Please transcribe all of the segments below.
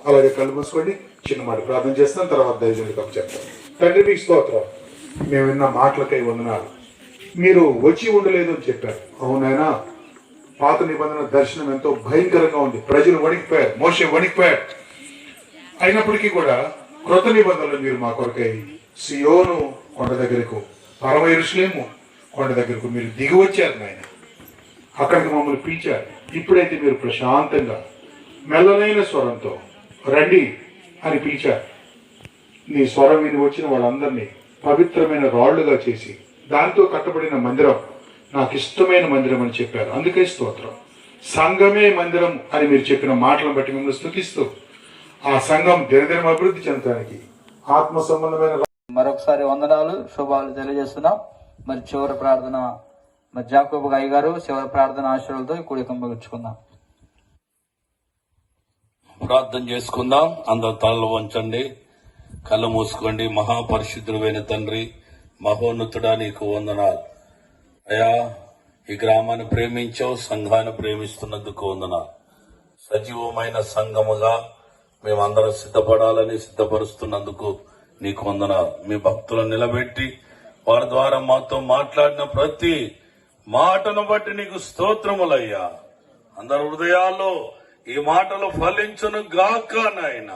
అలాగే కళ్ళు మూసుకోండి. చిన్న మాట ప్రార్థన చేస్తాం, తర్వాత దైవజనుడికి చెప్తాం. తండ్రి మీకు స్తోత్రం. మేము విన్న మాటలకై వందనాలు. మీరు వచ్చి ఉండలేదు అని చెప్పారు. అవునైనా పాత నిబంధన దర్శనం ఎంతో భయంకరంగా ఉంది. ప్రజలు వణికిపోయారు, మోషే వణికిపోయారు. అయినప్పటికీ కూడా క్రొత్త నిబంధనలు మీరు మా కొరకై సియోను కొండ దగ్గరకు, పరమ యెరూషలేము కొండ దగ్గరకు మీరు దిగి వచ్చారు నాయన. అక్కడికి మమ్మల్ని పిలిచారు. ఇప్పుడైతే మీరు ప్రశాంతంగా మెల్లనైన స్వరంతో రండి అని పిలిచారు. నీ స్వరం విని వచ్చిన వాళ్ళందరినీ పవిత్రమైన రాళ్లుగా చేసి దాంతో కట్టబడిన మందిరం నాకు ఇష్టమైన మందిరం అని చెప్పారు. అందుకే స్తోత్రం. సంఘమే మందిరం అని మీరు చెప్పిన మాటలను బట్టి మిమ్మల్ని స్తుతిస్తూ ఆ సంఘం దినదినం అభివృద్ధి చెందడానికి ఆత్మ సంబంధమైన మరొకసారి వందనాలు, శుభాలు తెలియజేస్తున్నాం. మరి చివరి ప్రార్థన మరి జాకోబు గారి గారు చివరి ప్రార్థన ఆశీర్వాదాలతో కూడిక ముగించుకుందాం. ప్రార్థన చేసుకుందాం. అందరు తలలు వంచండి, కళ్ళు మూసుకోండి. మహాపరిశుద్ధుడైన తండ్రి, మహోన్నతుడా, నీకు వందనాలు అయ్యా. ఈ గ్రామాన్ని ప్రేమించావు, సంఘాన్ని ప్రేమిస్తున్నందుకు వందనాలు. సజీవమైన సంఘముగా మేమందరం సిద్ధపడాలని సిద్ధపరుస్తున్నందుకు నీకు వందనాలు. మీ భక్తులను నిలబెట్టి వారి ద్వారా మాతో మాట్లాడిన ప్రతి మాటను బట్టి నీకు స్తోత్రములయ్యా. అందరి హృదయాల్లో ఈ మాటలు ఫలించును గాక నాయన.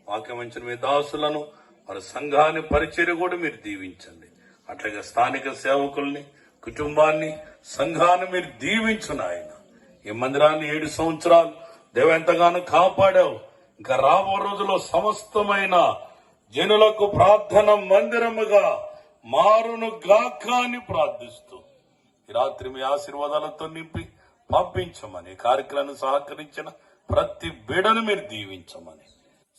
వాక్యమించిన మీ దాసులను, వారి సంఘాన్ని, పరిచర్య కూడా మీరు దీవించండి. అట్లాగే స్థానిక సేవకుల్ని, కుటుంబాన్ని, సంఘాన్ని మీరు దీవించు నాయన. ఈ మందిరాన్ని 7 సంవత్సరాలు దేవ ఎంతగానో కాపాడావు. ఇంకా రాబో రోజుల్లో సమస్తమైన జనులకు ప్రార్థన మందిరముగా మారును గాక అని ప్రార్థిస్తూ ఈ రాత్రి మీ ఆశీర్వాదాలతో నింపి పంపించమని, కార్యక్రమాన్ని సహకరించిన ప్రతి బిడను మీరు దీవించమని,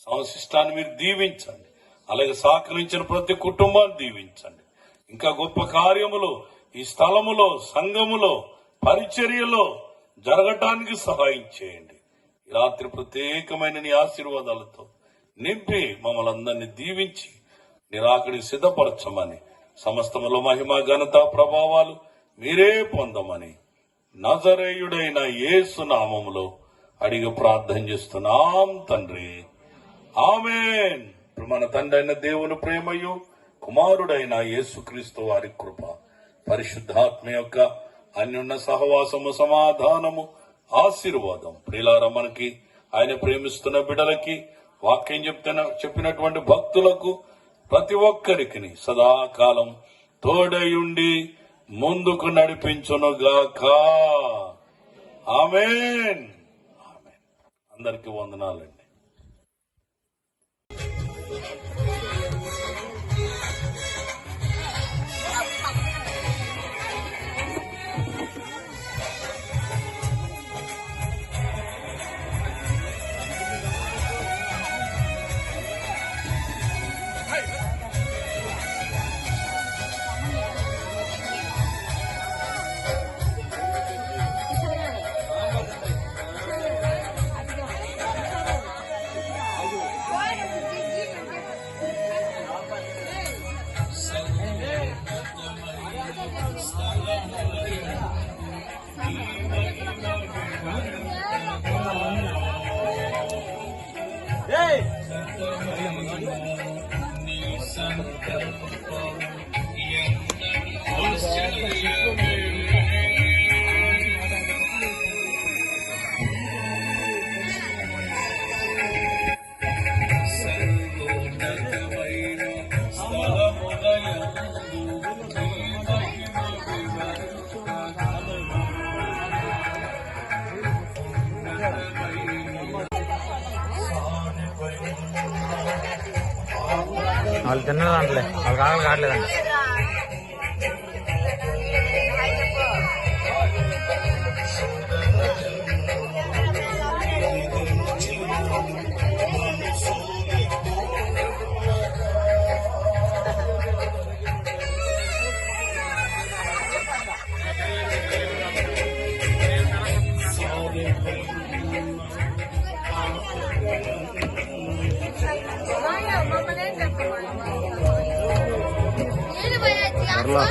సంశిష్టాన్ని మీరు దీవించండి. అలాగే సహకరించిన ప్రతి కుటుంబాన్ని దీవించండి. ఇంకా గొప్ప కార్యములు ఈ స్థలములో, సంఘములో, పరిచర్యలో జరగటానికి సహాయం చేయండి. ఈ రాత్రి ప్రత్యేకమైన నీ ఆశీర్వాదాలతో నింపి మమ్మల్ని అందరినీ దీవించి నిరాకడి సిద్ధపరచమని, సమస్తములో మహిమ, ఘనత, ప్రభావాలు మీరే పొందమని నజరేయుడైన యేసు నామములో అడిగి ప్రార్థన చేస్తున్నాం తండ్రి, ఆమేన్. మన తండ్రి అయిన దేవుని ప్రేమయు, కుమారుడైన యేసుక్రీస్తు వారి కృప, పరిశుద్ధాత్మ యొక్క అన్యోన్య సహవాసము, సమాధానము, ఆశీర్వాదం ప్రియులారా మనకి, ఆయన ప్రేమిస్తున్న బిడ్డలకి, వాక్యం చెప్పినటువంటి భక్తులకు, ప్రతి ఒక్కరికి సదాకాలం తోడయుండి ముందుకు నడిపించునుగాక. ఆమేన్. ఆమేన్. అందరికీ వందనాలండి. వాళ్ళు తిన్నదాంట్లే, వాళ్ళకి ఆకలి కావట్లేదండి. Carla.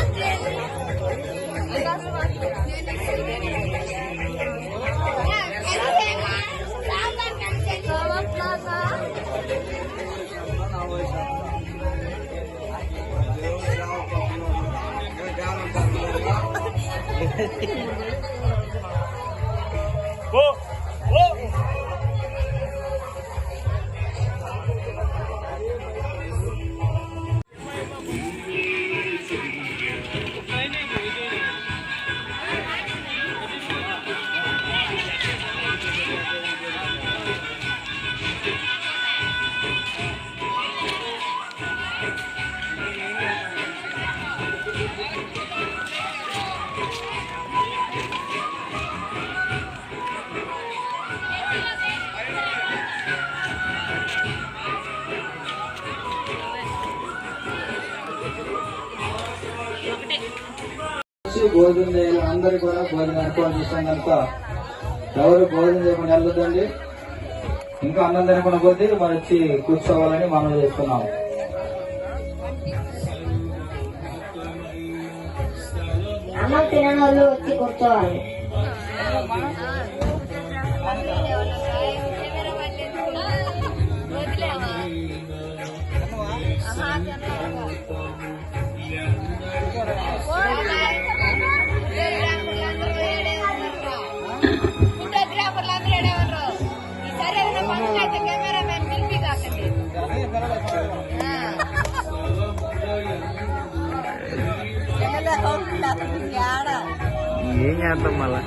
భోజనం చేయాలి. అందరూ కూడా భోజనం ఏర్పాటు చేసాం కనుక ఎవరు భోజనం చేయకుండా వెళ్ళొద్దండి. ఇంకా అన్నం తినకుండా పోతే మరి వచ్చి కూర్చోవాలని మనం చేస్తున్నాం. అన్నం తినని వాళ్ళు వచ్చి కూర్చోవాలి. ఏం చేద్దాం మళ్ళా.